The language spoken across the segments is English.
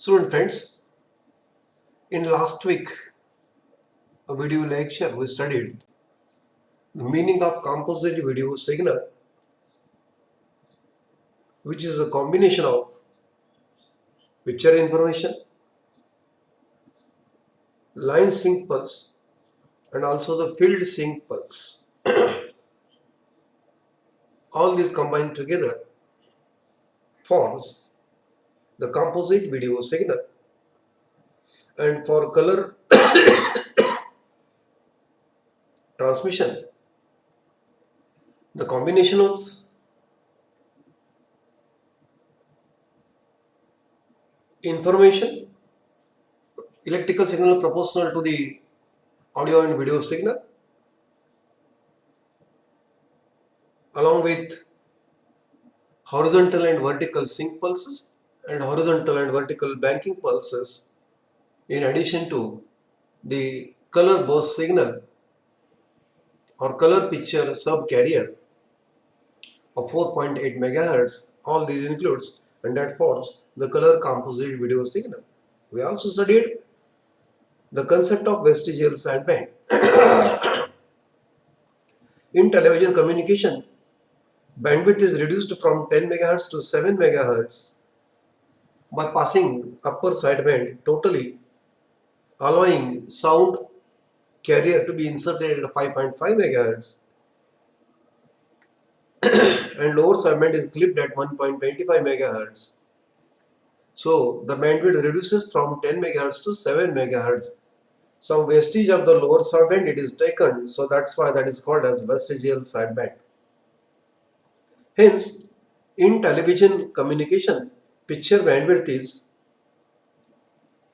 Student friends, in last week a video lecture we studied the meaning of composite video signal, which is a combination of picture information, line sync pulse and also the field sync pulse. All these combined together forms the composite video signal. And for color transmission, the combination of information, electrical signal proportional to the audio and video signal, along with horizontal and vertical sync pulses and horizontal and vertical banking pulses, in addition to the color burst signal or color picture subcarrier of 4.8 megahertz. All these includes and that forms the color composite video signal. We also studied the concept of vestigial sideband. In television communication, bandwidth is reduced from 10 megahertz to 7 megahertz by passing upper sideband totally, allowing sound carrier to be inserted at 5.5 megahertz and lower sideband is clipped at 1.25 megahertz. So the bandwidth reduces from 10 megahertz to 7 megahertz. Some vestige of the lower sideband it is taken, so that's why that is called as vestigial sideband. Hence, in television communication, total bandwidth is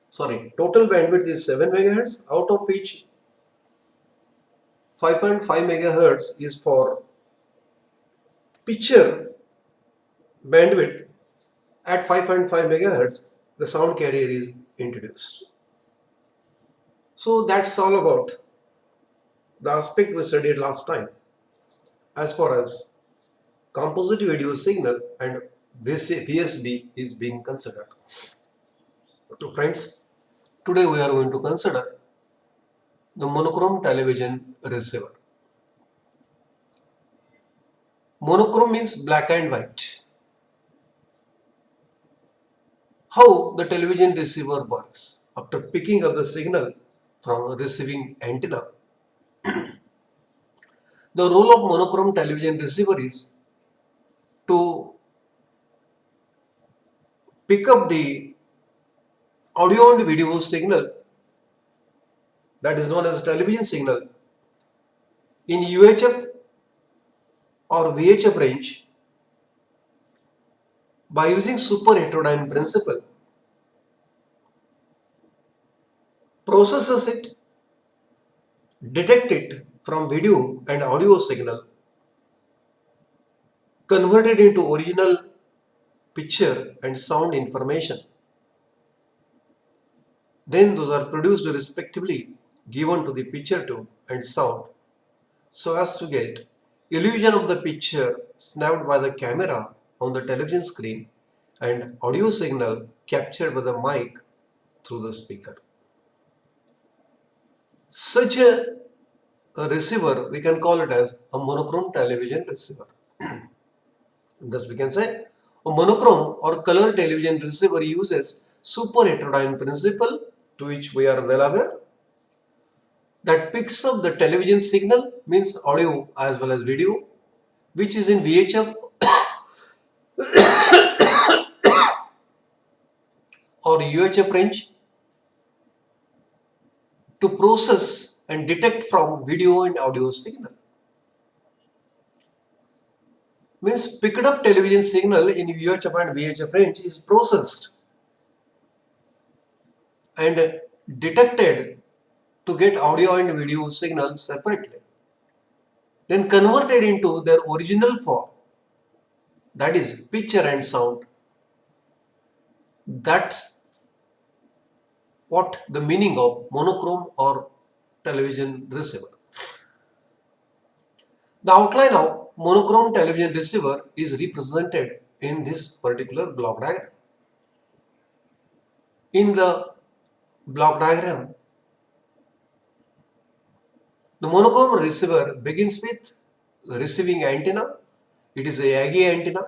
7 megahertz, out of which 5.5 megahertz is for picture bandwidth. At 5.5 megahertz, the sound carrier is introduced. So that's all about the aspect we studied last time as far as composite video signal and VSB is being considered. So friends, today we are going to consider the monochrome television receiver. Monochrome means black and white. How the television receiver works after picking up the signal from a receiving antenna. The role of monochrome television receiver is to pick up the audio and video signal, that is known as television signal, in UHF or VHF range by using super heterodyne principle, processes it, detect it from video and audio signal, convert it into original picture and sound information. Then those are produced respectively, given to the picture tube and sound, so as to get illusion of the picture snapped by the camera on the television screen and audio signal captured by the mic through the speaker. Such a receiver, we can call it as a monochrome television receiver. Thus we can say a monochrome or color television receiver uses super heterodyne principle, to which we are well aware, that picks up the television signal, means audio as well as video, which is in VHF or UHF range, to process and detect from video and audio signal. Means picked up television signal in UHF and VHF range is processed and detected to get audio and video signals separately, then converted into their original form, that is picture and sound. That's what the meaning of monochrome or television receiver. The outline of monochrome television receiver is represented in this particular block diagram. In the block diagram, the monochrome receiver begins with receiving antenna. It is a Yagi antenna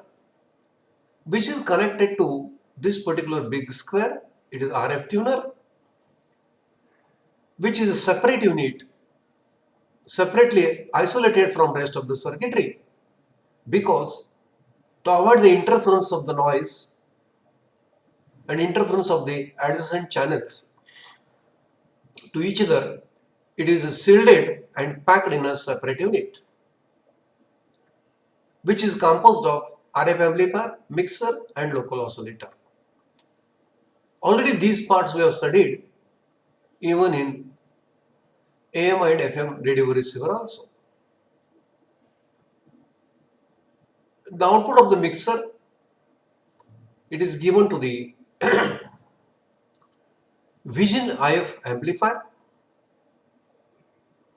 which is connected to this particular big square. It is RF tuner, which is a separate unit, separately isolated from rest of the circuitry, because to avoid the interference of the noise and interference of the adjacent channels to each other, it is shielded and packed in a separate unit, which is composed of RF amplifier, mixer and local oscillator. Already these parts we have studied even in AM and FM radio receiver also. The output of the mixer, it is given to the Vision IF amplifier,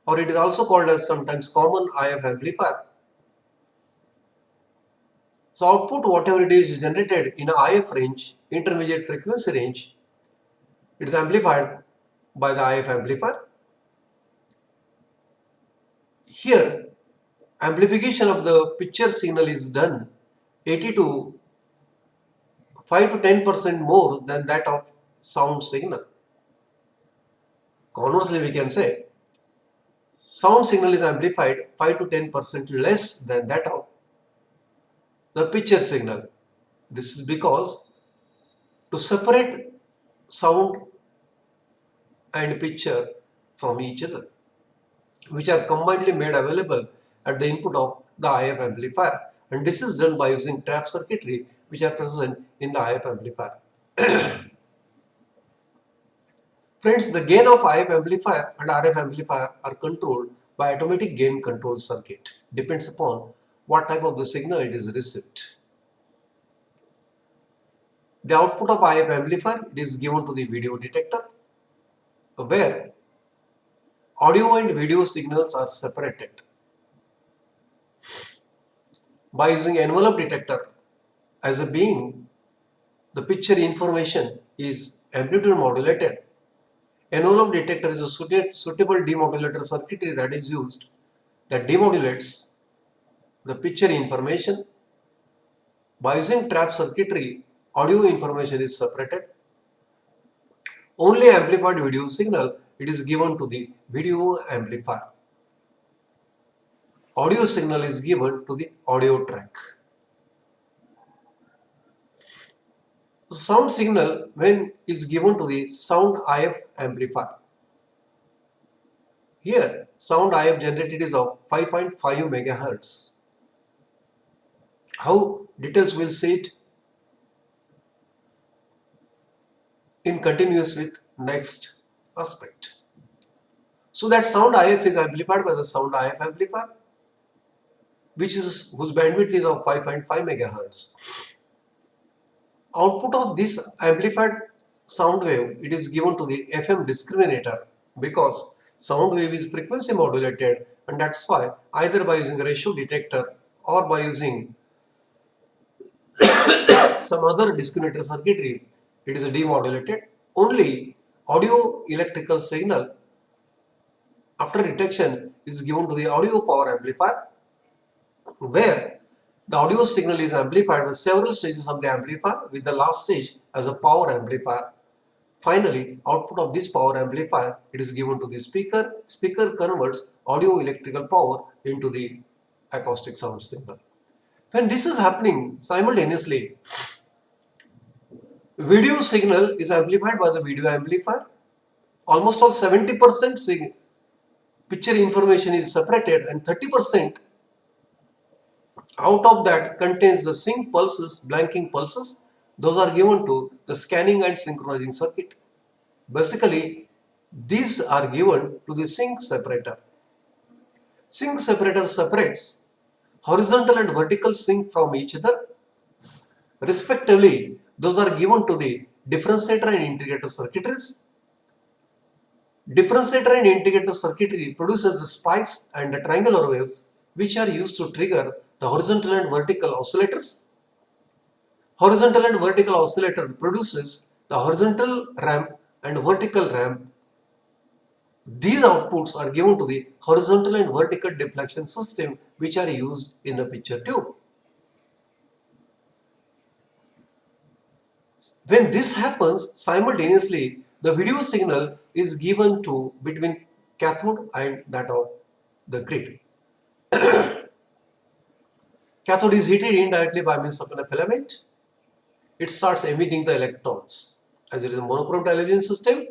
or it is also called as sometimes common IF amplifier. So output, whatever it is generated in a IF range, intermediate frequency range, it is amplified by the IF amplifier. Here amplification of the picture signal is done 80 to 5 to 10% more than that of sound signal. Conversely, we can say sound signal is amplified 5 to 10% less than that of the picture signal. This is because to separate sound and picture from each other, which are combinedly made available at the input of the IF amplifier, and this is done by using trap circuitry which are present in the IF amplifier. Friends, the gain of IF amplifier and RF amplifier are controlled by automatic gain control circuit. Depends upon what type of the signal it is received. The output of IF amplifier is given to the video detector, where audio and video signals are separated. By using envelope detector as a being, the picture information is amplitude modulated. Envelope detector is a suitable demodulator circuitry that is used, that demodulates the picture information. By using trap circuitry, audio information is separated. Only amplified video signal, it is given to the video amplifier. Audio signal is given to the audio track. Sound signal when is given to the sound IF amplifier. Here sound IF generated is of 5.5 MHz. How details we'll see it in continuous with next aspect. So that sound IF is amplified by the sound IF amplifier, whose bandwidth is of 5.5 MHz. Output of this amplified sound wave, it is given to the FM discriminator, because sound wave is frequency modulated, and that's why either by using a ratio detector or by using some other discriminator circuitry, it is demodulated. Only audio electrical signal after detection is given to the audio power amplifier, where the audio signal is amplified with several stages of the amplifier, with the last stage as a power amplifier. Finally, output of this power amplifier, it is given to the speaker. Speaker converts audio electrical power into the acoustic sound signal. When this is happening simultaneously, video signal is amplified by the video amplifier. Almost all 70% picture information is separated, and 30% out of that contains the sync pulses, blanking pulses. Those are given to the scanning and synchronizing circuit. Basically, these are given to the sync separator. Sync separator separates horizontal and vertical sync from each other. Respectively, those are given to the differentiator and integrator circuitries. Differentiator and integrator circuitry produces the spikes and the triangular waves, which are used to trigger the horizontal and vertical oscillators. Horizontal and vertical oscillator produces the horizontal ramp and vertical ramp. These outputs are given to the horizontal and vertical deflection system which are used in the picture tube. When this happens, simultaneously the video signal is given to between cathode and that of the grid. Cathode is heated indirectly by means of a filament. It starts emitting the electrons. As it is a monochrome television system,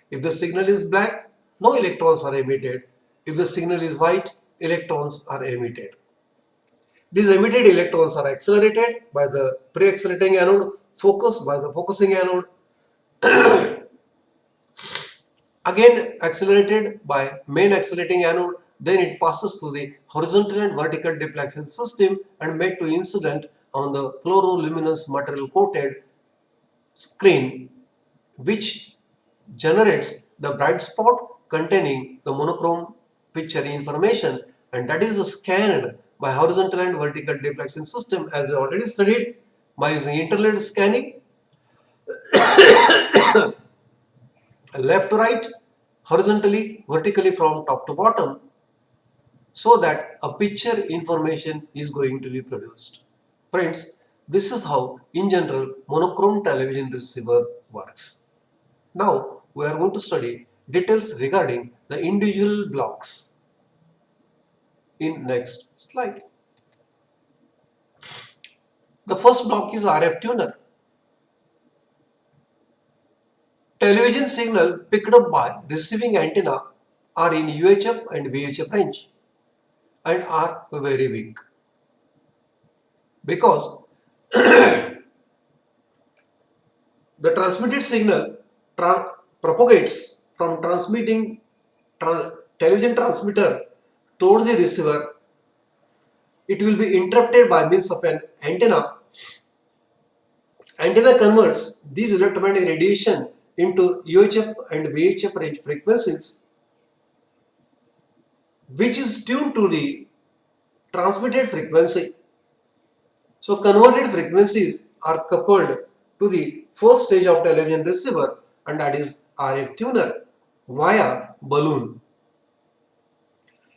if the signal is black, no electrons are emitted. If the signal is white, electrons are emitted. These emitted electrons are accelerated by the pre-accelerating anode, focused by the focusing anode, again accelerated by main accelerating anode, then it passes through the horizontal and vertical deflection system and made to incident on the fluoroluminous material coated screen, which generates the bright spot containing the monochrome picture information, and that is scanned by horizontal and vertical deflection system as we already studied by using interlaid scanning, left to right, horizontally, vertically from top to bottom, so that a picture information is going to be produced. Friends, this is how in general monochrome television receiver works. Now we are going to study details regarding the individual blocks in next slide. The first block is RF tuner. Television signal picked up by receiving antenna are in UHF and VHF range and are very weak because the transmitted signal propagates from transmitting television transmitter towards the receiver. It will be interrupted by means of an antenna. Antenna converts these electromagnetic radiation into UHF and VHF range frequencies, which is tuned to the transmitted frequency. So converted frequencies are coupled to the first stage of television receiver, and that is RF tuner via balloon.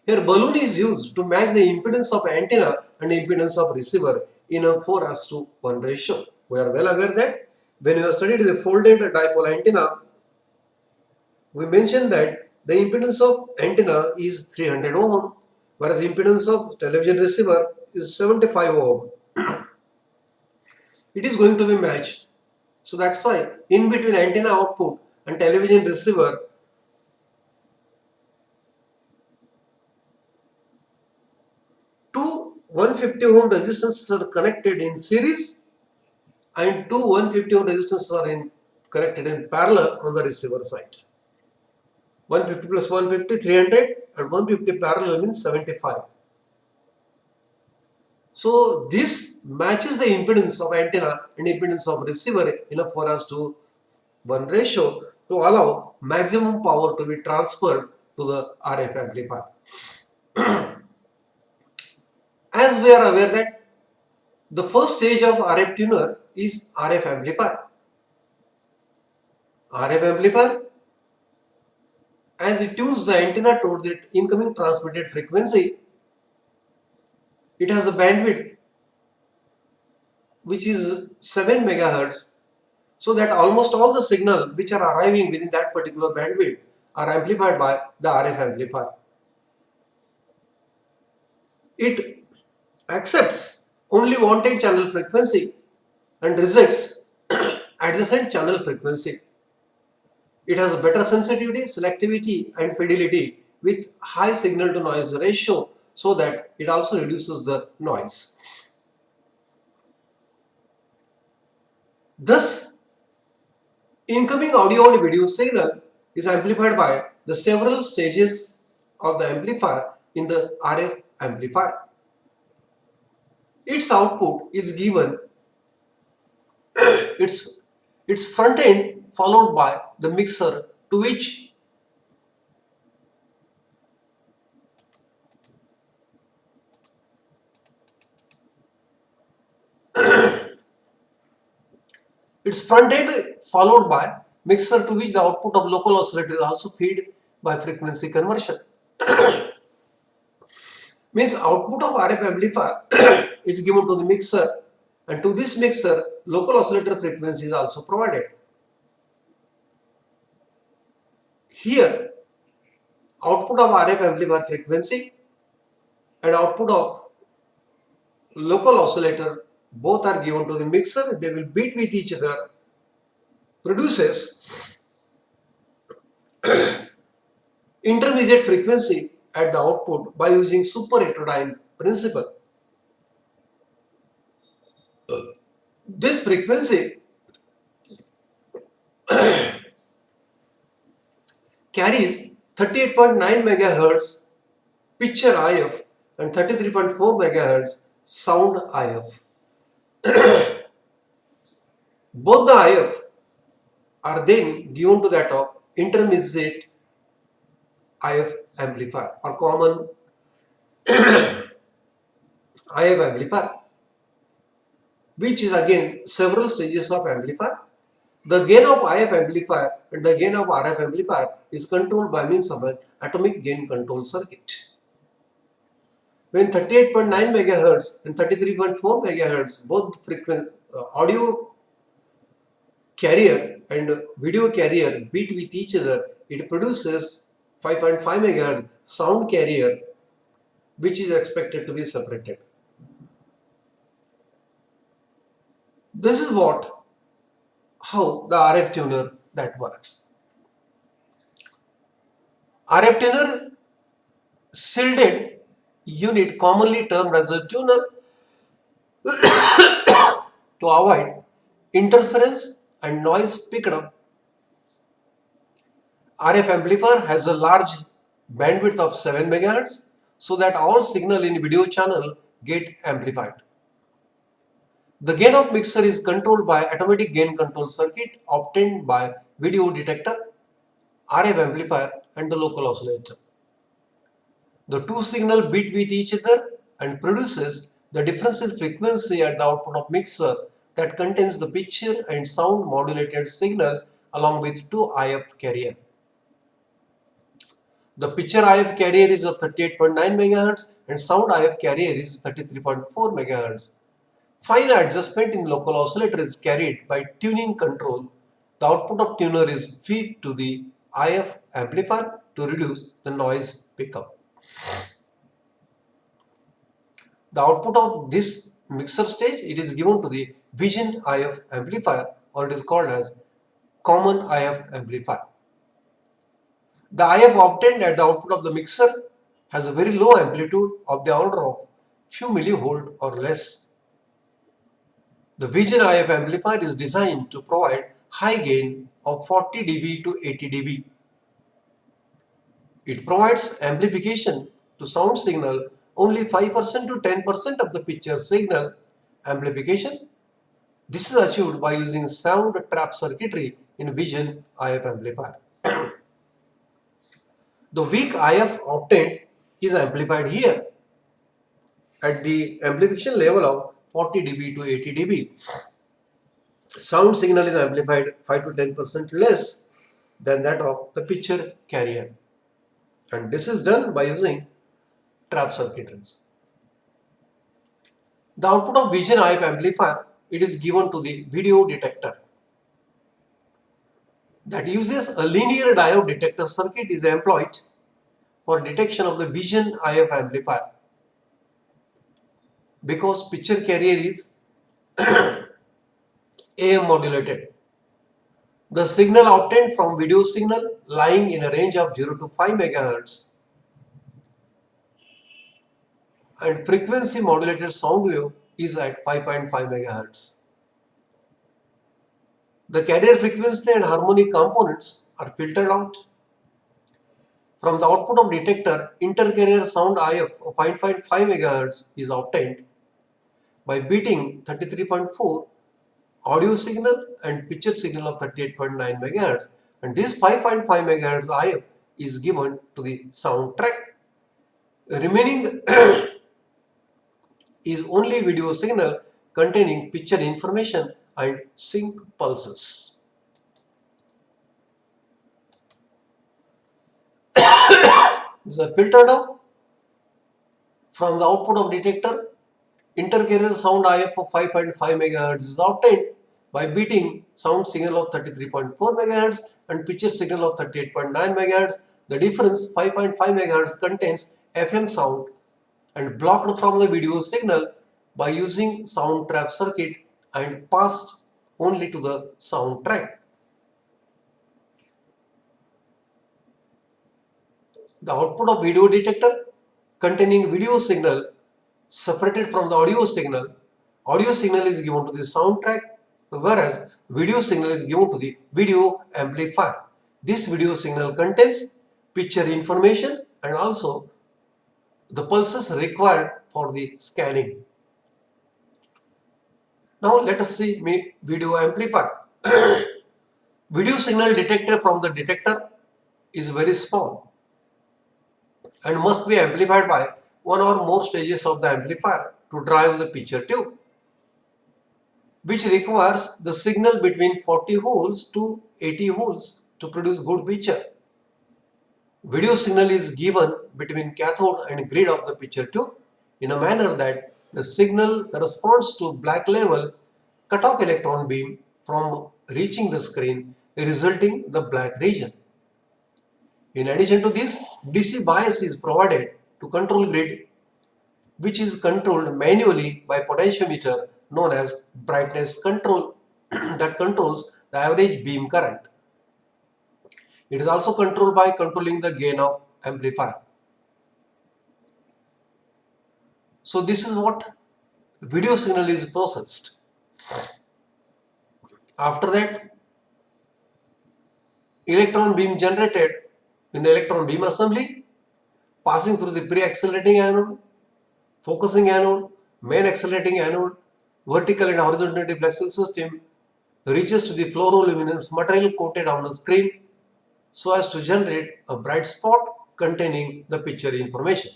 Here balloon is used to match the impedance of antenna and impedance of receiver in a 4:1 ratio. We are well aware that when we have studied the folded dipole antenna, we mentioned that the impedance of antenna is 300 ohm, whereas impedance of television receiver is 75 ohm. It is going to be matched. So that's why in between antenna output and television receiver, two 150 ohm resistances are connected in series and two 150 ohm resistances are connected in parallel on the receiver side. 150 plus 150, 300, and 150 parallel means 75. So this matches the impedance of antenna and impedance of receiver in a 4:1 ratio to allow maximum power to be transferred to the RF amplifier. As we are aware that the first stage of RF tuner is RF amplifier. RF amplifier, as it tunes the antenna towards the incoming transmitted frequency, it has a bandwidth which is 7 megahertz, so that almost all the signal which are arriving within that particular bandwidth are amplified by the RF amplifier. It accepts only wanted channel frequency and rejects adjacent channel frequency. It has a better sensitivity, selectivity and fidelity with high signal to noise ratio, so that it also reduces the noise. Thus, incoming audio and video signal is amplified by the several stages of the amplifier in the RF amplifier. Its output is given its front end followed by the mixer, to which Its front end followed by mixer to which the output of local oscillator is also fed by frequency conversion. Means output of RF amplifier is given to the mixer, and to this mixer local oscillator frequency is also provided. Here output of RF amplifier frequency and output of local oscillator both are given to the mixer. They will beat with each other, produces intermediate frequency at the output by using super heterodyne principle. This frequency carries 38.9 MHz picture IF and 33.4 MHz sound IF. Both the IF are then given to that of intermediate IF amplifier or common IF amplifier, which is again several stages of amplifier. The gain of IF amplifier and the gain of RF amplifier is controlled by means of an atomic gain control circuit. When 38.9 MHz and 33.4 MHz both frequency audio carrier and video carrier beat with each other, it produces 5.5 MHz sound carrier, which is expected to be separated. This is how the RF tuner that works. RF tuner shielded unit, commonly termed as a tuner, to avoid interference and noise picked up. RF amplifier has a large bandwidth of 7 MHz so that all signal in video channel get amplified. The gain of mixer is controlled by automatic gain control circuit obtained by video detector, RF amplifier and the local oscillator. The two signals beat with each other and produces the differential frequency at the output of mixer that contains the picture and sound modulated signal along with two IF carrier. The picture IF carrier is of 38.9 MHz and sound IF carrier is 33.4 MHz. Fine adjustment in local oscillator is carried by tuning control. The output of tuner is fed to the IF amplifier to reduce the noise pickup. The output of this mixer stage, it is given to the Vision IF amplifier, or it is called as common IF amplifier. The IF obtained at the output of the mixer has a very low amplitude of the order of few millivolt or less. The Vision IF amplifier is designed to provide high gain of 40 dB to 80 dB. It provides amplification to sound signal only 5% to 10% of the picture signal amplification. This is achieved by using sound trap circuitry in Vision IF amplifier. The weak IF obtained is amplified here at the amplification level of 40 dB to 80 dB. Sound signal is amplified 5 to 10% less than that of the picture carrier, and this is done by using trap circuitries. The output of Vision IF amplifier, it is given to the video detector that uses a linear diode detector circuit is employed for detection of the Vision IF amplifier. Because picture carrier is AM modulated, the signal obtained from video signal lying in a range of 0 to 5 MHz and frequency modulated sound wave is at 5.5 MHz. The carrier frequency and harmonic components are filtered out. From the output of detector, intercarrier sound IF of 5.5 MHz is obtained by beating 33.4 audio signal and picture signal of 38.9 MHz, and this 5.5 MHz IF is given to the sound track. Remaining is only video signal containing picture information and sync pulses. These are filtered out from the output of detector. Intercarrier sound IF of 5.5 MHz is obtained by beating sound signal of 33.4 MHz and picture signal of 38.9 MHz. The difference 5.5 MHz contains FM sound and blocked from the video signal by using sound trap circuit and passed only to the sound track. The output of video detector containing video signal separated from the audio signal. Audio signal is given to the soundtrack, whereas video signal is given to the video amplifier. This video signal contains picture information and also the pulses required for the scanning. Now let us see video amplifier. Video signal detected from the detector is very small and must be amplified by one or more stages of the amplifier to drive the picture tube, which requires the signal between 40 holes to 80 holes to produce good picture. Video signal is given between cathode and grid of the picture tube in a manner that the signal corresponds to black level cutoff electron beam from reaching the screen, resulting the black region. In addition to this, DC bias is provided to control grid, which is controlled manually by potentiometer known as brightness control that controls the average beam current. It is also controlled by controlling the gain of amplifier. So this is what video signal is processed. After that, electron beam generated in the electron beam assembly, passing through the pre-accelerating anode, focusing anode, main accelerating anode, vertical and horizontal deflection system, reaches to the fluoroluminance material coated on the screen so as to generate a bright spot containing the picture information.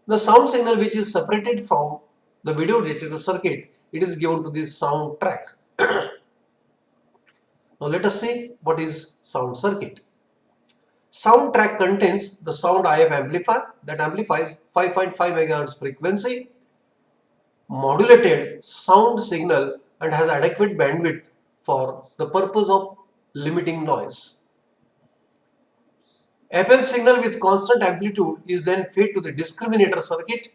The sound signal, which is separated from the video detector circuit, it is given to the sound track. Now let us see what is sound circuit. Sound track contains the sound IF amplifier that amplifies 5.5 MHz frequency, modulated sound signal and has adequate bandwidth for the purpose of limiting noise. FM signal with constant amplitude is then fed to the discriminator circuit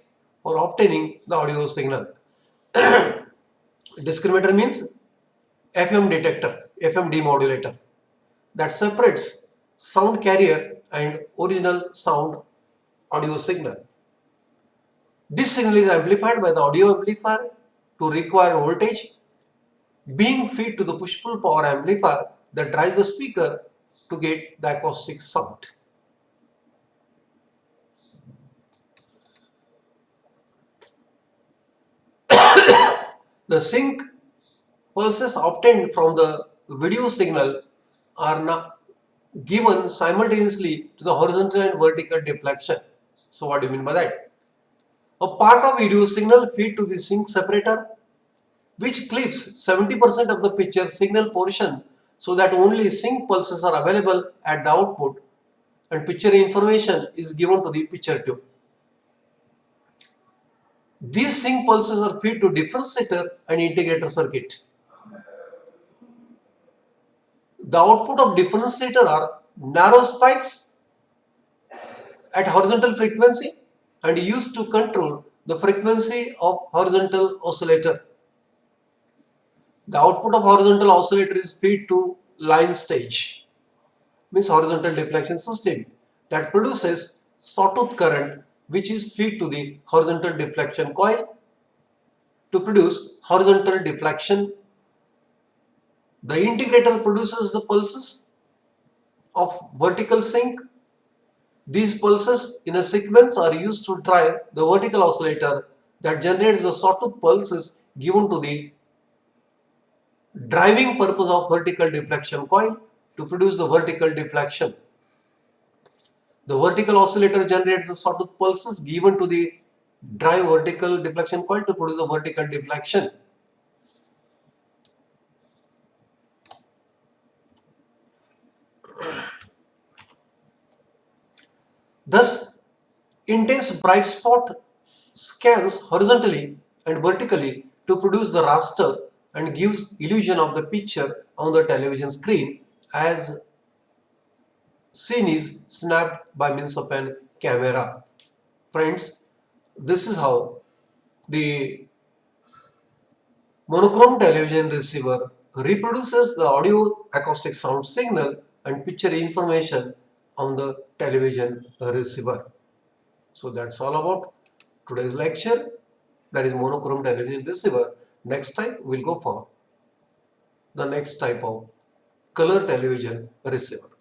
for obtaining the audio signal. Discriminator means FM detector, FM demodulator that separates sound carrier and original sound audio signal. This signal is amplified by the audio amplifier to require voltage being fed to the push-pull power amplifier that drives the speaker to get the acoustic sound. The sync pulses obtained from the video signal are now given simultaneously to the horizontal and vertical deflection. So what do you mean by that? A part of video signal feed to the sync separator, which clips 70% of the picture signal portion so that only sync pulses are available at the output and picture information is given to the picture tube. These sync pulses are fed to differentiator and integrator circuit. The output of differentiator are narrow spikes at horizontal frequency and used to control the frequency of horizontal oscillator. The output of horizontal oscillator is fed to line stage, means horizontal deflection system that produces sawtooth current, which is fed to the horizontal deflection coil to produce horizontal deflection. The integrator produces the pulses of vertical sync. These pulses in a sequence are used to drive the vertical oscillator that generates the sawtooth pulses given to the driving purpose of vertical deflection coil to produce the vertical deflection. The vertical oscillator generates the sawtooth pulses given to the drive vertical deflection coil to produce a vertical deflection. Thus, intense bright spot scans horizontally and vertically to produce the raster and gives illusion of the picture on the television screen as scene is snapped by means of an camera. Friends, this is how the monochrome television receiver reproduces the audio acoustic sound signal and picture information on the television receiver. So that's all about today's lecture, that is monochrome television receiver. Next time we'll go for the next type of color television receiver.